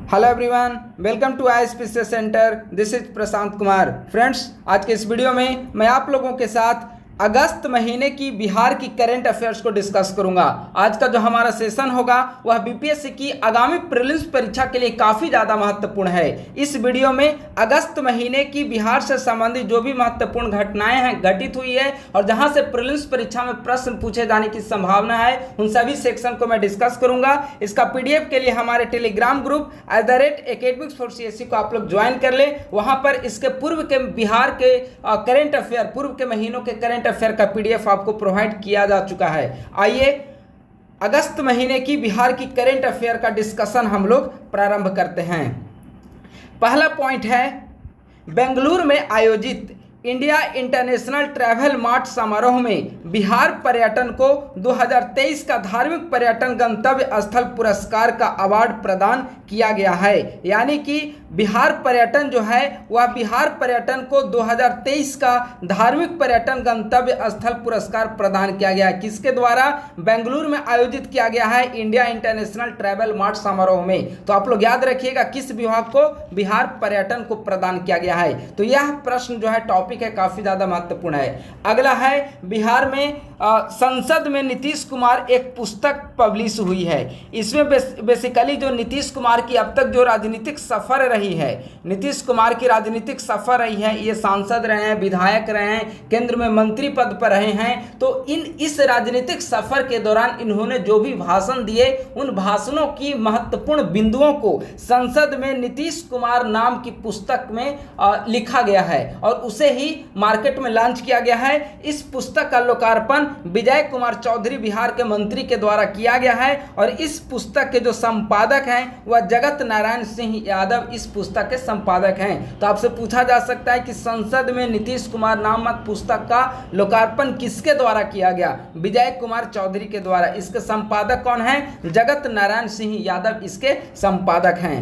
Hello everyone, welcome to I special centre. This is Prashant Kumar. Friends, आज के इस video में मैं आप लोगों के साथ अगस्त महीने की बिहार की करंट अफेयर्स को डिस्कस करूंगा। आज का जो हमारा सेशन होगा वह बीपीएससी की आगामी प्रीलिम्स परीक्षा के लिए काफ़ी ज़्यादा महत्वपूर्ण है। इस वीडियो में अगस्त महीने की बिहार से संबंधित जो भी महत्वपूर्ण घटनाएं हैं घटित हुई है और जहां से प्रीलिम्स परीक्षा में प्रश्न पूछे जाने की संभावना है, उन सभी सेक्शन को मैं डिस्कस करूंगा। इसका पीडीएफ के लिए हमारे Telegram group @academics for CSE को आप लोग ज्वाइन कर ले। वहां पर इसके पूर्व के बिहार के करंट अफेयर, पूर्व के महीनों के करंट अफेयर का पीडीएफ आपको प्रोवाइड किया जा चुका है। आइए अगस्त महीने की बिहार की करंट अफेयर का डिस्कशन हम लोग प्रारंभ करते हैं। पहला पॉइंट है, बेंगलुरु में आयोजित इंडिया इंटरनेशनल ट्रैवल मार्ट समारोह में बिहार पर्यटन को 2023 का धार्मिक पर्यटन गंतव्य स्थल पुरस्कार का अवार्ड प्रदान किया गया है। यानी कि बिहार पर्यटन जो है वह बिहार पर्यटन को 2023 का धार्मिक पर्यटन गंतव्य स्थल पुरस्कार प्रदान किया गया है। किसके द्वारा? बेंगलुरु में आयोजित किया गया है इंडिया इंटरनेशनल ट्रैवल मार्ट समारोह में। तो आप लोग याद रखिएगा किस विभाग को? बिहार पर्यटन को प्रदान किया गया है। तो यह प्रश्न जो है टॉपिक है काफी ज्यादा महत्वपूर्ण है। अगला है, बिहार में संसद में नीतीश कुमार एक पुस्तक पब्लिश हुई है। इसमें बेसिकली जो नीतीश कुमार की अब तक जो राजनीतिक सफर रही है, नीतीश कुमार की राजनीतिक सफर रही है, ये सांसद रहे हैं, विधायक रहे हैं, केंद्र में मंत्री पद पर रहे हैं। तो इस राजनीतिक सफर के दौरान इन्होंने जो भी भाषण दिए उन भाषणों की महत्वपूर्ण बिंदुओं को संसद में नीतीश कुमार नाम की पुस्तक में लिखा गया है और उसे ही मार्केट में लॉन्च किया गया है। इस पुस्तक का लोकार्पण विजय कुमार चौधरी बिहार के मंत्री के द्वारा किया गया है और इस पुस्तक के जो संपादक हैं वह जगत नारायण सिंह यादव इस पुस्तक के संपादक हैं। तो आपसे पूछा जा सकता है कि संसद में नीतीश कुमार नामक पुस्तक का लोकार्पण किसके द्वारा किया गया? विजय कुमार चौधरी के द्वारा। इसके संपादक कौन है? जगत नारायण सिंह यादव इसके संपादक हैं।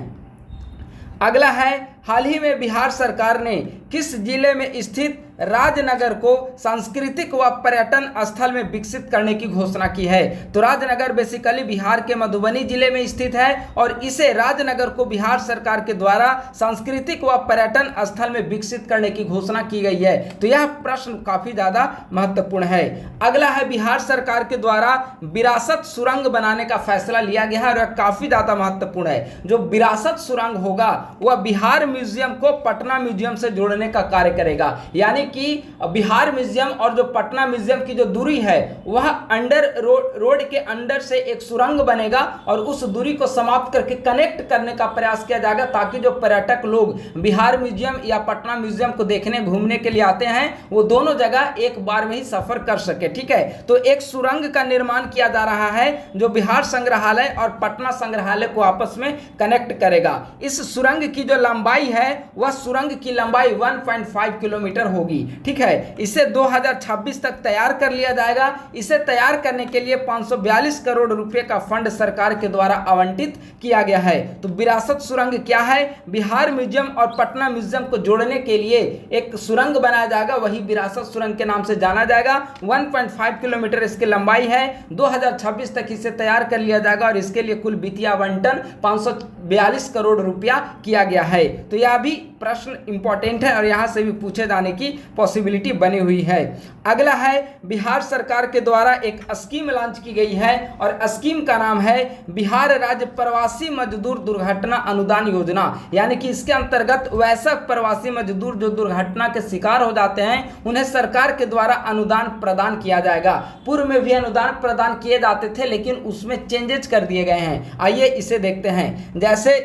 अगला है, हाल ही में बिहार सरकार ने किस जिले में स्थित राजनगर को सांस्कृतिक व पर्यटन स्थल में विकसित करने की घोषणा की है? तो राजनगर बेसिकली बिहार के मधुबनी जिले में स्थित है और इसे राजनगर को बिहार सरकार के द्वारा सांस्कृतिक व पर्यटन स्थल में विकसित करने की घोषणा की गई है। तो यह प्रश्न काफी ज्यादा महत्वपूर्ण है। अगला है, बिहार सरकार के द्वारा विरासत सुरंग बनाने का फैसला लिया गया है और यह काफी ज्यादा महत्वपूर्ण है। जो विरासत सुरंग होगा वह बिहार म्यूजियम को पटना म्यूजियम से जोड़ने का कार्य करेगा। यानी कि बिहार म्यूजियम और जो पटना म्यूजियम की जो दूरी है वह अंडर रोड के अंडर से एक सुरंग बनेगा और उस दूरी को समाप्त करके कनेक्ट करने का प्रयास किया जाएगा ताकि जो पर्यटक लोग बिहार म्यूजियम या पटना म्यूजियम को देखने घूमने के लिए आते हैं वो दोनों जगह एक बार में ही सफर कर सके। ठीक है, तो एक सुरंग का निर्माण किया जा रहा है जो बिहार संग्रहालय और पटना संग्रहालय को आपस में कनेक्ट करेगा। इस सुरंग की जो लंबाई है वह सुरंग की लंबाई 1.5 किलोमीटर होगी। ठीक है, इसे 2026 तक तैयार कर लिया जाएगा। इसे तैयार करने के लिए 542 करोड़ रुपए का फंड सरकार के द्वारा आवंटित किया गया है। तो विरासत सुरंग क्या है? बिहार म्यूजियम और पटना म्यूजियम को जोड़ने के लिए एक सुरंग बनाया जाएगा, वही विरासत सुरंग के नाम से जाना जाएगा। 1.5 किलोमीटर इसकी लंबाई है। 2026 तक इसे तैयार कर लिया जाएगा और इसके लिए कुल वित्तीय आवंटन 542 करोड़ रुपया किया गया है। तो यह भी प्रश्न इंपॉर्टेंट है और यहां से भी पूछे जाने की पॉसिबिलिटी बनी हुई है। अगला है, बिहार सरकार के द्वारा एक स्कीम लॉन्च की गई है और स्कीम का नाम है बिहार राज्य प्रवासी मजदूर दुर्घटना अनुदान योजना। यानी कि इसके अंतर्गत वैसे प्रवासी मजदूर जो दुर्घटना के शिकार हो जाते हैं उन्हें सरकार के द्वारा अनुदान प्रदान किया जाएगा। पूर्व में भी अनुदान प्रदान किए जाते थे लेकिन उसमें चेंजेस कर दिए गए हैं। आइए इसे देखते हैं। जैसे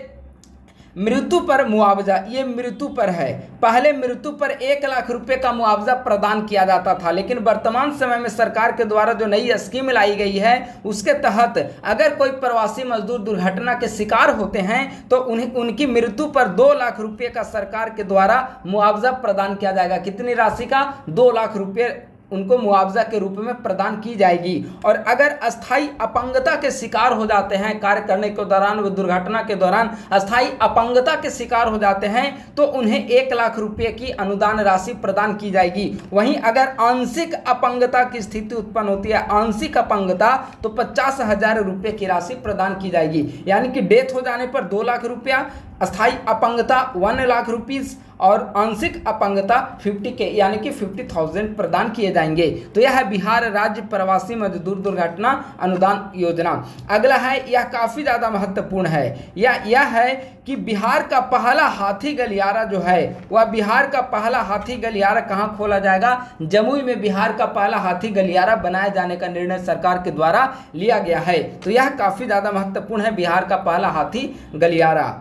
मृत्यु पर मुआवजा, ये मृत्यु पर है। पहले मृत्यु पर 1 लाख रुपए का मुआवजा प्रदान किया जाता था, लेकिन वर्तमान समय में सरकार के द्वारा जो नई स्कीम लाई गई है उसके तहत अगर कोई प्रवासी मजदूर दुर्घटना के शिकार होते हैं तो उनकी मृत्यु पर 2 लाख रुपए का सरकार के द्वारा मुआवजा प्रदान किया जाएगा। कितनी राशि का? 2 लाख रुपए उनको मुआवजा के रूप में प्रदान की जाएगी। और अगर अस्थायी अपंगता के शिकार हो जाते हैं, कार्य करने के दौरान व दुर्घटना के दौरान अस्थायी अपंगता के शिकार हो जाते हैं तो उन्हें 1 लाख रुपए की अनुदान राशि प्रदान की जाएगी। वहीं अगर आंशिक अपंगता की स्थिति उत्पन्न होती है, आंशिक अपंगता, तो 50,000 रुपये की राशि प्रदान की जाएगी। यानी कि डेथ हो जाने पर 2 लाख रुपया, अस्थायी अपंगता 1 लाख रुपीस और आंशिक अपंगता 50K यानी कि 50,000 प्रदान किए जाएंगे। तो यह है बिहार राज्य प्रवासी मजदूर दुर्घटना अनुदान योजना। अगला है, यह काफ़ी ज़्यादा महत्वपूर्ण है, यह है कि बिहार का पहला हाथी गलियारा जो है वह बिहार का पहला हाथी गलियारा कहाँ खोला जाएगा? जमुई में बिहार का पहला हाथी गलियारा बनाए जाने का निर्णय सरकार के द्वारा लिया गया है। तो यह काफ़ी ज़्यादा महत्वपूर्ण है, बिहार का पहला हाथी गलियारा।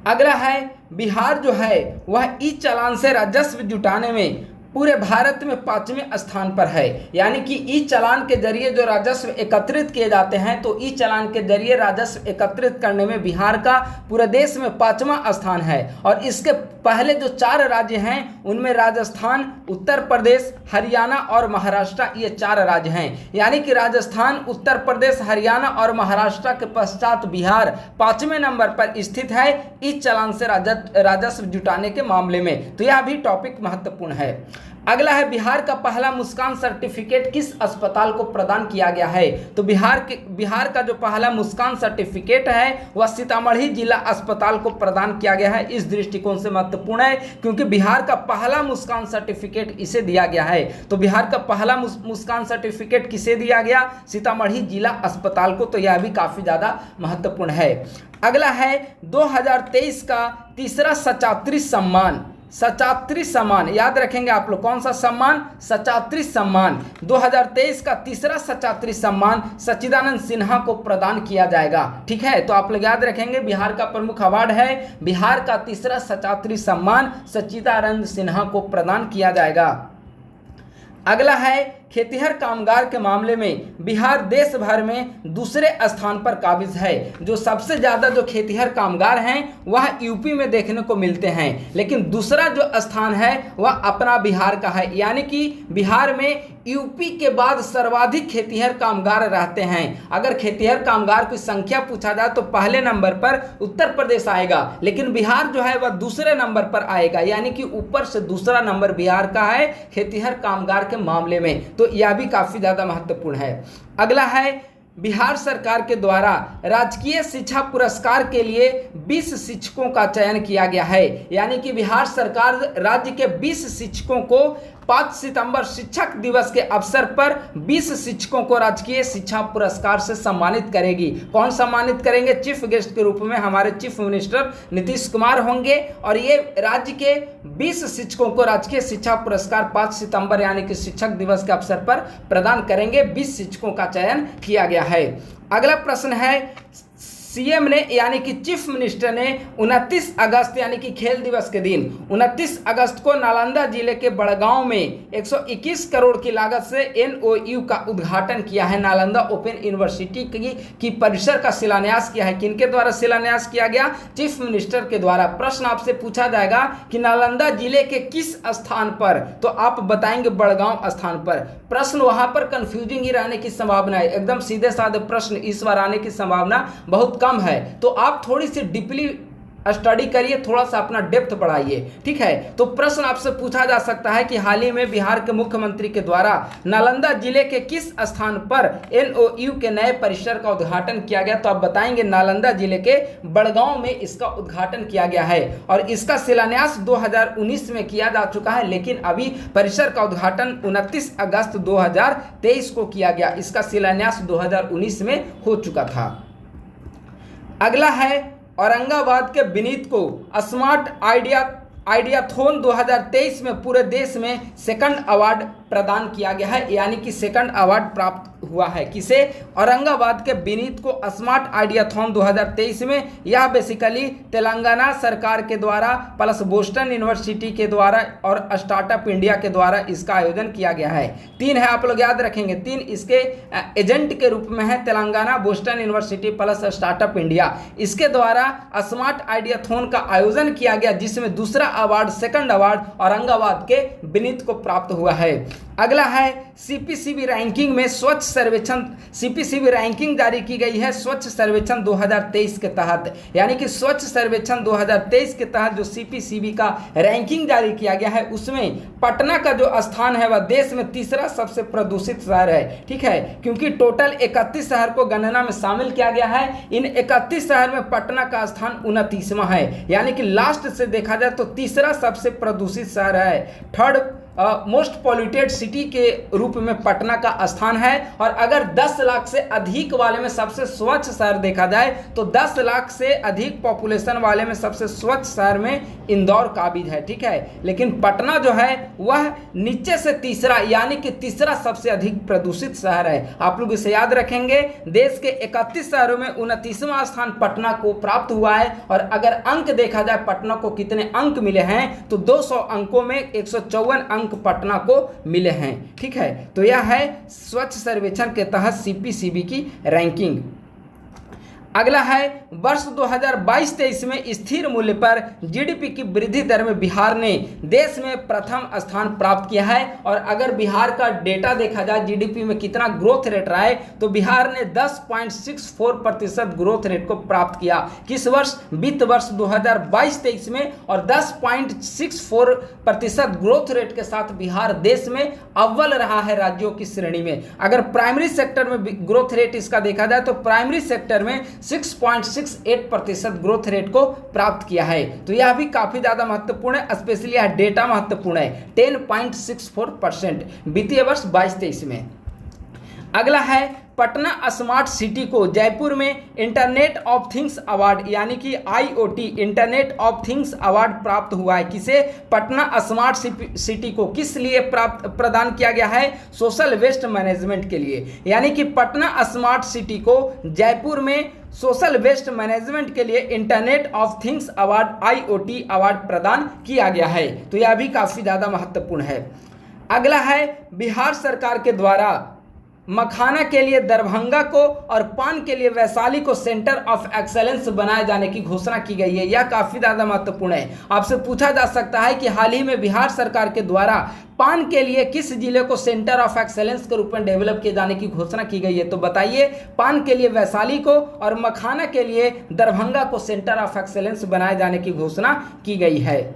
अगला है, बिहार जो है वह ई चालान से राजस्व जुटाने में पूरे भारत में 5वें स्थान पर है। यानी कि ई चालान के जरिए जो राजस्व एकत्रित किए जाते हैं, तो ई चालान के जरिए राजस्व एकत्रित करने में बिहार का पूरे देश में 5वां स्थान है। और इसके पहले जो 4 राज्य हैं उनमें राजस्थान, उत्तर प्रदेश, हरियाणा और महाराष्ट्र, ये 4 राज्य हैं। यानी कि राजस्थान, उत्तर प्रदेश, हरियाणा और महाराष्ट्र के पश्चात बिहार 5वें नंबर पर स्थित है ई चालान से राजस्व जुटाने के मामले में। तो यह भी टॉपिक महत्वपूर्ण है। अगला है, बिहार का पहला मुस्कान सर्टिफिकेट किस अस्पताल को प्रदान किया गया है? तो बिहार का जो पहला मुस्कान सर्टिफिकेट है वह सीतामढ़ी जिला अस्पताल को प्रदान किया गया है। इस दृष्टिकोण से महत्वपूर्ण है क्योंकि बिहार का पहला मुस्कान सर्टिफिकेट इसे दिया गया है। तो बिहार का पहला मुस्कान सर्टिफिकेट किसे दिया गया? सीतामढ़ी जिला अस्पताल को। तो यह भी काफ़ी ज़्यादा महत्वपूर्ण है। अगला है, 2023 का तीसरा सचात्री सम्मान, सचात्री सम्मान याद रखेंगे आप लोग, कौन सा सम्मान? सचात्री सम्मान। 2023 का तीसरा सचात्री सम्मान सच्चिदानंद सिन्हा को प्रदान किया जाएगा। ठीक है, तो आप लोग याद रखेंगे, बिहार का प्रमुख अवार्ड है, बिहार का तीसरा सचात्री सम्मान सच्चिदानंद सिन्हा को प्रदान किया जाएगा। अगला है, खेतिहर कामगार के मामले में बिहार देश भर में दूसरे स्थान पर काबिज है। जो सबसे ज़्यादा जो खेतिहर कामगार हैं वह यूपी में देखने को मिलते हैं, लेकिन दूसरा जो स्थान है वह अपना बिहार का है। यानी कि बिहार में यूपी के बाद सर्वाधिक खेतिहर कामगार रहते हैं। अगर खेतिहर कामगार की संख्या पूछा जाए तो पहले नंबर पर उत्तर प्रदेश आएगा, लेकिन बिहार जो है वह दूसरे नंबर पर आएगा। यानी कि ऊपर से दूसरा नंबर बिहार का है खेतिहर कामगार के मामले में। तो यह भी काफ़ी ज़्यादा महत्वपूर्ण है। अगला है, बिहार सरकार के द्वारा राजकीय शिक्षा पुरस्कार के लिए 20 शिक्षकों का चयन किया गया है। यानी कि बिहार सरकार राज्य के 20 शिक्षकों को 5 सितंबर शिक्षक दिवस के अवसर पर 20 शिक्षकों को राजकीय शिक्षा पुरस्कार से सम्मानित करेगी। कौन सम्मानित करेंगे? चीफ गेस्ट के रूप में हमारे चीफ मिनिस्टर नीतीश कुमार होंगे। और ये राज्य के 20 शिक्षकों को राजकीय शिक्षा पुरस्कार 5 सितंबर यानी कि शिक्षक दिवस के अवसर पर प्रदान करेंगे। 20 शिक्षकों का चयन किया गया है। अगला प्रश्न है, सीएम ने यानी कि चीफ मिनिस्टर ने 29 अगस्त यानी कि खेल दिवस के दिन 29 अगस्त को नालंदा जिले के बड़गांव में 121 करोड़ की लागत से एनओयू का उद्घाटन किया है। नालंदा ओपन यूनिवर्सिटी की परिसर का शिलान्यास किया है। किनके द्वारा शिलान्यास किया गया? चीफ मिनिस्टर के द्वारा। प्रश्न आपसे पूछा जाएगा कि नालंदा जिले के किस स्थान पर, तो आप बताएंगे बड़गांव स्थान पर। प्रश्न वहां पर कंफ्यूजिंग ही रहने की संभावना है। एकदम सीधे साधे प्रश्न इस बार आने की संभावना बहुत कम है। तो आप थोड़ी सी डीपली स्टडी करिए, थोड़ा सा अपना डेप्थ बढ़ाइए। ठीक है, तो प्रश्न आपसे पूछा जा सकता है कि हाल ही में बिहार के मुख्यमंत्री के द्वारा नालंदा जिले के किस स्थान पर एनओयू के नए परिसर का उद्घाटन किया गया? तो आप बताएंगे नालंदा जिले के बड़गांव में इसका उद्घाटन किया गया है। और इसका शिलान्यास 2019 में किया जा चुका है, लेकिन अभी परिसर का उद्घाटन 29 अगस्त 2023 को किया गया। इसका शिलान्यास 2019 में हो चुका था। अगला है, औरंगाबाद के विनीत को स्मार्ट आइडियाथॉन 2023 में पूरे देश में सेकंड अवार्ड प्रदान किया गया है। यानी कि सेकंड अवार्ड प्राप्त हुआ है। किसे? औरंगाबाद के विनीत को स्मार्ट आइडियाथॉन 2023 में। यह बेसिकली तेलंगाना सरकार के द्वारा प्लस बोस्टन यूनिवर्सिटी के द्वारा और स्टार्टअप इंडिया के द्वारा इसका आयोजन किया गया है। 3 है, आप लोग याद रखेंगे। 3 इसके एजेंट के रूप में है, Telangana, Boston university plus startup India. इसके द्वारा स्मार्ट आइडियाथॉन का आयोजन किया गया, जिसमें दूसरा अवार्ड, सेकंड अवार्ड औरंगाबाद के विनीत को प्राप्त हुआ है। अगला है सीपीसीबी रैंकिंग में स्वच्छ सर्वेक्षण, सीपीसीबी रैंकिंग जारी की गई है स्वच्छ सर्वेक्षण 2023 के तहत, यानी कि स्वच्छ सर्वेक्षण 2023 के तहत जो सीपीसीबी का रैंकिंग जारी किया गया है उसमें पटना का जो स्थान है वह देश में तीसरा सबसे प्रदूषित शहर है। ठीक है, क्योंकि टोटल 31 शहर को गणना में शामिल किया गया है। इन 31 शहर में पटना का स्थान 29वां है, यानी कि लास्ट से देखा जाए तो तीसरा सबसे प्रदूषित शहर है। थर्ड मोस्ट पॉल्यूटेड सिटी के रूप में पटना का स्थान है। और अगर 10 लाख से अधिक वाले में सबसे स्वच्छ शहर देखा जाए तो 10 लाख से अधिक पॉपुलेशन वाले में सबसे स्वच्छ शहर में इंदौर काबिज है। ठीक है, लेकिन पटना जो है वह नीचे से तीसरा, यानी कि तीसरा सबसे अधिक प्रदूषित शहर है। आप लोग इसे याद रखेंगे। देश के 31 शहरों में 29वां स्थान पटना को प्राप्त हुआ है। और अगर अंक देखा जाए पटना को कितने अंक मिले हैं तो 200 अंकों में 154 अंक पटना को मिले हैं। ठीक है, तो यह है स्वच्छ सर्वेक्षण के तहत सीपीसीबी की रैंकिंग। अगला है वर्ष 2022-23 में स्थिर मूल्य पर जीडीपी की वृद्धि दर में बिहार ने देश में प्रथम स्थान प्राप्त किया है। और अगर बिहार का डेटा देखा जाए जीडीपी में कितना ग्रोथ रेट रहा है तो बिहार ने 10.64% ग्रोथ रेट को प्राप्त किया। किस वर्ष? वित्त वर्ष 2022-23 में। और 10.64% ग्रोथ रेट के साथ बिहार देश में अव्वल रहा है राज्यों की श्रेणी में। अगर प्राइमरी सेक्टर में ग्रोथ रेट इसका देखा जाए तो प्राइमरी सेक्टर में 6.68% ग्रोथ रेट को प्राप्त किया है। तो यह भी काफी ज्यादा महत्वपूर्ण है, स्पेशली यह डेटा महत्वपूर्ण है। 10.64% वित्तीय वर्ष 22-23 में। अगला है पटना स्मार्ट सिटी को जयपुर में इंटरनेट ऑफ थिंग्स अवार्ड, यानी कि IoT internet of things award प्राप्त हुआ है। किसे? पटना स्मार्ट सिटी को। किस लिए प्रदान किया गया है? सोशल वेस्ट मैनेजमेंट के लिए। यानी कि पटना स्मार्ट सिटी को जयपुर में सोशल वेस्ट मैनेजमेंट के लिए internet of things award IoT award प्रदान किया गया है। तो यह भी काफी ज्यादा महत्वपूर्ण है। अगला है बिहार सरकार के द्वारा मखाना के लिए दरभंगा को और पान के लिए वैशाली को सेंटर ऑफ एक्सेलेंस बनाए जाने की घोषणा की गई है। यह काफी ज्यादा महत्वपूर्ण है। आपसे पूछा जा सकता है कि हाल ही में बिहार सरकार के द्वारा पान के लिए किस जिले को सेंटर ऑफ एक्सेलेंस के रूप में डेवलप किए जाने की घोषणा की गई है? तो बताइए। पान के लिए वैशाली को और मखाना के लिए दरभंगा को सेंटर ऑफ एक्सेलेंस बनाए जाने की घोषणा की गई है।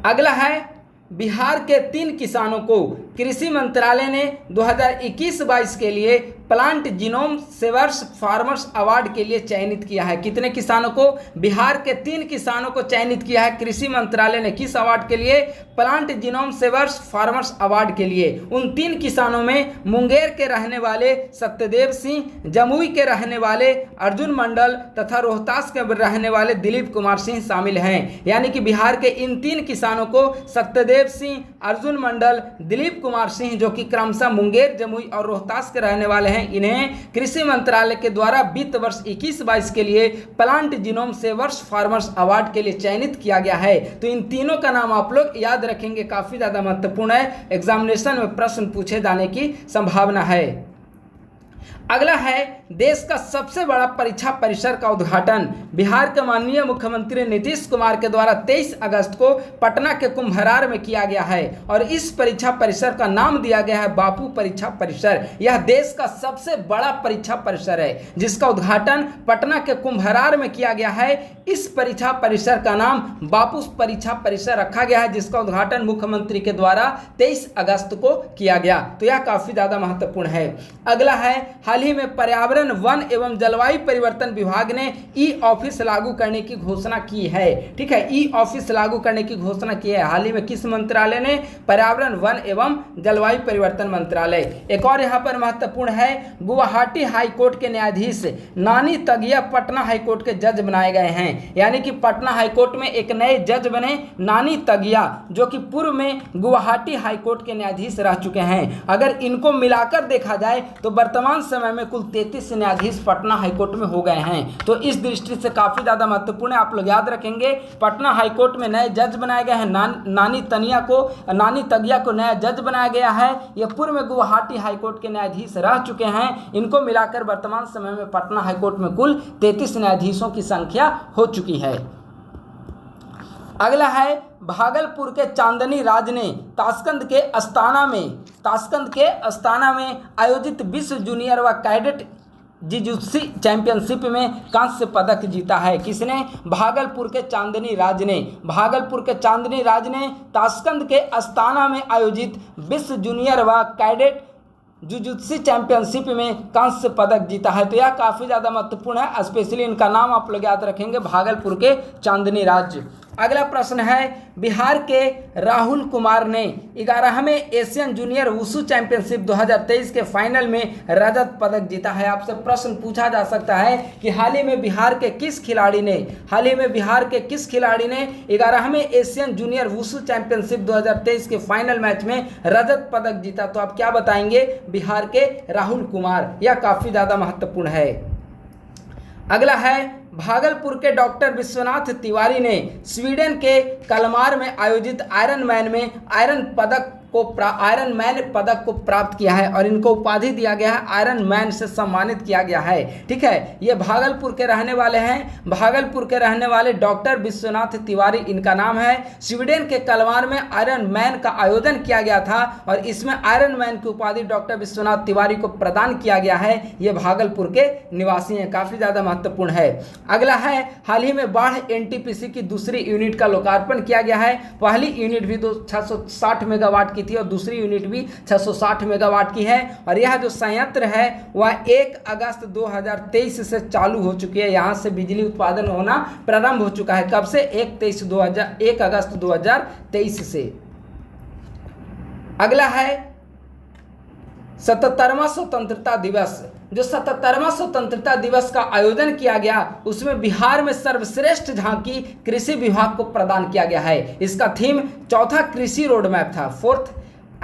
अगला है बिहार के 3 किसानों को कृषि मंत्रालय ने 2021-22 के लिए प्लांट जीनोम सेवर्स फार्मर्स अवार्ड के लिए चयनित किया है। कितने किसानों को? बिहार के 3 किसानों को चयनित किया है कृषि मंत्रालय ने। किस अवार्ड के लिए? प्लांट जीनोम सेवर्स फार्मर्स अवार्ड के लिए। उन 3 किसानों में मुंगेर के रहने वाले सत्यदेव सिंह, जमुई के रहने वाले अर्जुन मंडल तथा रोहतास के रहने वाले दिलीप कुमार सिंह शामिल हैं। यानी कि बिहार के इन 3 किसानों को सत्यदेव सिंह, अर्जुन मंडल, दिलीप कुमार सिंह, जो कि क्रमशः मुंगेर, जमुई और रोहतास के रहने वाले हैं, इन्हें कृषि मंत्रालय के द्वारा वित्त वर्ष 21-22 के लिए प्लांट जीनोम सेवर्स फार्मर्स अवार्ड के लिए चयनित किया गया है। तो इन तीनों का नाम आप लोग याद रखेंगे, काफी ज्यादा महत्वपूर्ण है। एग्जामिनेशन में प्रश्न पूछे जाने की संभावना है। अगला है देश का सबसे बड़ा परीक्षा परिसर का उद्घाटन बिहार के माननीय मुख्यमंत्री नीतीश कुमार के द्वारा 23 अगस्त को पटना के कुम्भरार में किया गया है। और इस परीक्षा परिसर का नाम दिया गया है बापू परीक्षा परिसर। यह देश का सबसे बड़ा परीक्षा परिसर है जिसका उद्घाटन पटना के कुम्भरार में किया गया है। इस परीक्षा परिसर का नाम बापू परीक्षा परिसर रखा गया है, जिसका उद्घाटन मुख्यमंत्री के द्वारा 23 अगस्त को किया गया। तो यह काफी ज्यादा महत्वपूर्ण है। अगला है हाल ही में पर्यावरण, वन एवं जलवायु परिवर्तन विभाग ने ई-ऑफिस लागू करने की घोषणा की है। ठीक है, ई-ऑफिस लागू करने की घोषणा की है हाल ही में। किस मंत्रालय ने? पर्यावरण, वन एवं जलवायु परिवर्तन मंत्रालय। एक और यहाँ पर महत्वपूर्ण है, गुवाहाटी हाईकोर्ट के न्यायाधीश नानी तगिया पटना हाईकोर्ट के जज बनाए गए हैं। यानी कि पटना हाईकोर्ट में एक नए जज बने नानी तगिया, जो कि पूर्व में गुवाहाटी हाईकोर्ट के न्यायाधीश रह चुके हैं। अगर इनको मिलाकर देखा जाए तो वर्तमान समय में कुल 33 न्यायाधीश पटना हाईकोर्ट में हो गए हैं। तो इस दृष्टि से काफी ज्यादा महत्वपूर्ण है, आप लोग याद रखेंगे। पटना हाईकोर्ट में नए जज बनाए गए हैं। नानी तगिया को नया जज बनाया गया है। यह पूर्व में गुवाहाटी हाईकोर्ट के न्यायाधीश रह चुके हैं। इनको मिलाकर वर्तमान समय में पटना हाईकोर्ट में कुल 33 न्यायाधीशों की संख्या हो चुकी है। अगला है भागलपुर के चांदनी राज ने ताशकंद के अस्ताना में आयोजित विश्व जूनियर व कैडेट जिजुत्सु चैंपियनशिप में कांस्य पदक जीता है। किसने? भागलपुर के चांदनी राज ने ताशकंद के अस्ताना में आयोजित विश्व जूनियर व कैडेट जुजुत्सु चैंपियनशिप में कांस्य पदक जीता है। तो यह काफ़ी ज़्यादा महत्वपूर्ण है, स्पेशली इनका नाम आप लोग याद रखेंगे, भागलपुर के चांदनी राज। अगला प्रश्न है, बिहार के राहुल कुमार ने 11वें एशियन जूनियर वुशु चैंपियनशिप 2023 के फाइनल में रजत पदक जीता है। आपसे प्रश्न पूछा जा सकता है कि हाल ही में बिहार के किस खिलाड़ी ने 11वें एशियन जूनियर वुशु चैंपियनशिप 2023 के फाइनल मैच में रजत पदक जीता? तो आप क्या बताएंगे? बिहार के राहुल कुमार। यह काफ़ी ज़्यादा महत्वपूर्ण है। अगला है, भागलपुर के डॉक्टर विश्वनाथ तिवारी ने स्वीडन के कलमार में आयोजित आयरन मैन पदक को प्राप्त किया है और इनको उपाधि दिया गया है, आयरन मैन से सम्मानित किया गया है। ठीक है, ये भागलपुर के रहने वाले डॉक्टर विश्वनाथ तिवारी इनका नाम है। स्वीडन के कलमार में आयरन मैन का आयोजन किया गया था और इसमें आयरन मैन की उपाधि डॉक्टर विश्वनाथ तिवारी को प्रदान किया गया है। ये भागलपुर के निवासी हैं, काफ़ी ज़्यादा महत्वपूर्ण है। अगला है, हाल ही में बाढ़ एनटीपीसी की दूसरी यूनिट का लोकार्पण किया गया है। पहली यूनिट भी 660 मेगावाट की थी और दूसरी यूनिट भी 660 मेगावाट की है और यह जो संयंत्र है वह 1 अगस्त 2023 से चालू हो चुकी है। यहाँ से बिजली उत्पादन होना प्रारंभ हो चुका है। कब से? 1 अगस्त 2023 से। अगला है 77वां स्वतंत्रता दिवस। जो 77वां स्वतंत्रता दिवस का आयोजन किया गया उसमें बिहार में सर्वश्रेष्ठ झांकी कृषि विभाग को प्रदान किया गया है। इसका थीम चौथा कृषि रोड मैप था, 4th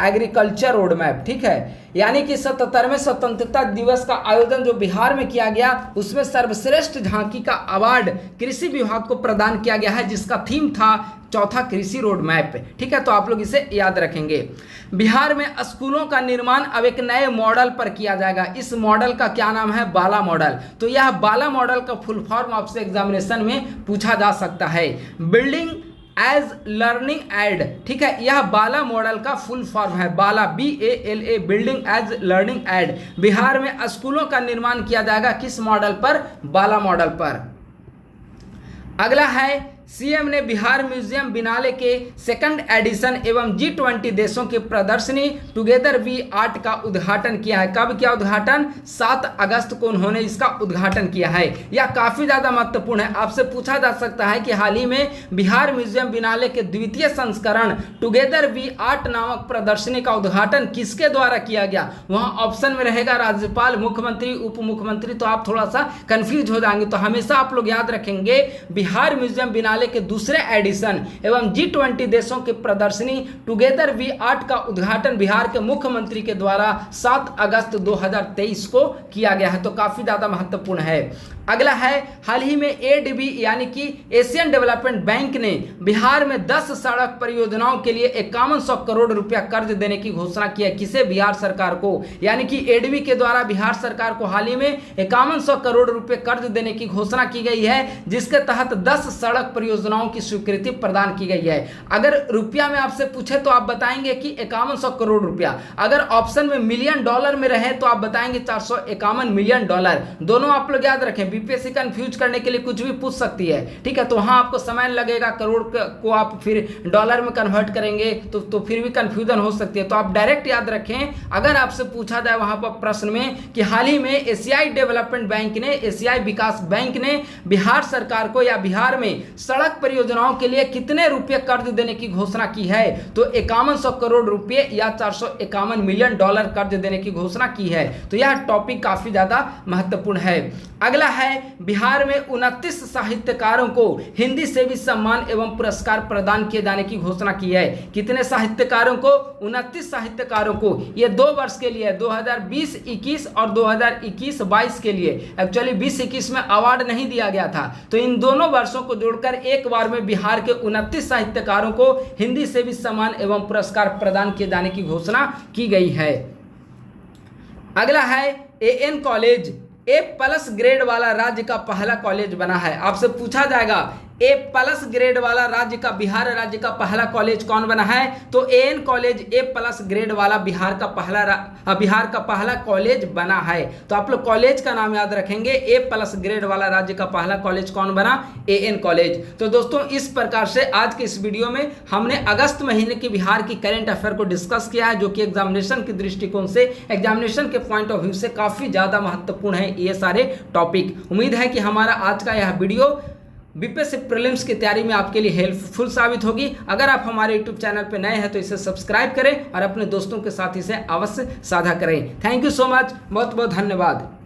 एग्रीकल्चर रोड मैप। ठीक है, यानी कि 77वें स्वतंत्रता दिवस का आयोजन जो बिहार में किया गया उसमें सर्वश्रेष्ठ झांकी का अवार्ड कृषि विभाग को प्रदान किया गया है, जिसका थीम था चौथा कृषि रोड मैप। ठीक है, तो आप लोग इसे याद रखेंगे। बिहार में स्कूलों का निर्माण अब एक नए मॉडल पर किया जाएगा। इस मॉडल का क्या नाम है? बाला मॉडल। तो यह बाला मॉडल का फुल फॉर्म आपसे एग्जामिनेशन में पूछा जा सकता है, बिल्डिंग एज लर्निंग एड। ठीक है, यह बाला मॉडल का फुल फॉर्म है, BALA BALA, building as learning aid. Bihar में स्कूलों का निर्माण किया जाएगा किस मॉडल पर? बाला मॉडल पर। अगला है, सीएम ने बिहार म्यूजियम बिनाले के 2nd एडिशन एवं G20 देशों की प्रदर्शनी टुगेदर वी आर्ट का उद्घाटन किया है। कब किया उद्घाटन? 7 अगस्त को उन्होंने इसका उद्घाटन किया है। यह काफ़ी ज़्यादा महत्वपूर्ण है। आपसे पूछा जा सकता है कि हाल ही में बिहार म्यूजियम बिनाले के द्वितीय संस्करण टुगेदर वी आर्ट नामक प्रदर्शनी का उद्घाटन किसके द्वारा किया गया? वहाँ ऑप्शन में रहेगा राज्यपाल, मुख्यमंत्री, उप मुख्यमंत्री। तो आप थोड़ा सा कंफ्यूज हो जाएंगे। तो हमेशा आप लोग याद रखेंगे, बिहार म्यूजियम बिनाले के दूसरे एडिशन एवं G20 देशों की प्रदर्शनी टुगेदर वी आर्ट का उद्घाटन बिहार के मुख्यमंत्री के द्वारा 7 अगस्त 2023 को किया गया है। तो काफी ज्यादा महत्वपूर्ण है। अगला है, हाल ही में ADB यानी कि एशियन डेवलपमेंट बैंक ने बिहार में 10 सड़क परियोजनाओं के लिए 5100 करोड़ रुपया कर्ज देने की घोषणा की है। किसे? बिहार सरकार को। यानी कि ADB के द्वारा बिहार सरकार को हाल ही में 5100 करोड़ रुपए कर्ज देने की घोषणा की गई है, जिसके तहत 10 सड़क परियोजनाओं की स्वीकृति प्रदान की गई है। अगर रुपया में आपसे पूछे तो आप बताएंगे कि 5100 करोड़ रुपया। अगर ऑप्शन में मिलियन डॉलर में रहे तो आप बताएंगे 451 मिलियन डॉलर। दोनों आप लोग याद रखें, बीपीएससी कंफ्यूज करने के लिए कुछ भी पूछ सकती है। ठीक है, तो वहां आपको समय लगेगा, करोड़ को आप फिर डॉलर में कन्वर्ट करेंगे तो फिर भी कंफ्यूजन हो सकती है। तो आप डायरेक्ट याद रखें, अगर आपसे पूछा जाए वहां पर प्रश्न में कि हाल ही में एशियाई डेवलपमेंट बैंक ने, एशियाई विकास बैंक ने बिहार सरकार को या बिहार में सड़क परियोजनाओं के लिए कितने रुपए कर्ज देने की घोषणा की है, तो 5100 करोड़ रुपए या 451 मिलियन डॉलर कर्ज देने की घोषणा की है। तो यह टॉपिक काफी ज्यादा महत्वपूर्ण है। अगला है, बिहार में 29 साहित्यकारों को हिंदी से भी सम्मान एवं पुरस्कार प्रदान किए जाने की घोषणा की है। कितने साहित्यकारों को? 29 साहित्यकारों को। ये 2 वर्ष के लिए, 2020-21 और 2021-22 के लिए। एक्चुअली 20-21 में अवार्ड नहीं दिया गया था, तो इन दोनों वर्षों को जोड़कर एक बार में बिहार के 29 साहित्यकारों को हिंदी से भी सम्मान एवं पुरस्कार प्रदान किए जाने की घोषणा की गई है। अगला है, AN कॉलेज A+ ग्रेड वाला राज्य का पहला कॉलेज बना है। आपसे पूछा जाएगा A+ ग्रेड वाला राज्य का, बिहार राज्य का पहला कॉलेज कौन बना है? तो AN कॉलेज A+ ग्रेड वाला बिहार का पहला कॉलेज बना है। तो आप लोग कॉलेज का नाम याद रखेंगे, A+ ग्रेड वाला राज्य का पहला कॉलेज कौन बना? AN college. तो दोस्तों इस प्रकार से आज के इस वीडियो में हमने अगस्त महीने की बिहार की करंट अफेयर को डिस्कस किया है, जो कि एग्जामिनेशन के दृष्टिकोण से, एग्जामिनेशन के पॉइंट ऑफ व्यू से काफी ज्यादा महत्वपूर्ण है ये सारे टॉपिक। उम्मीद है कि हमारा आज का यह वीडियो बीपीएससी प्रीलिम्स की तैयारी में आपके लिए हेल्पफुल साबित होगी। अगर आप हमारे यूट्यूब चैनल पर नए हैं तो इसे सब्सक्राइब करें और अपने दोस्तों के साथ इसे अवश्य साझा करें। थैंक यू सो मच, बहुत बहुत धन्यवाद।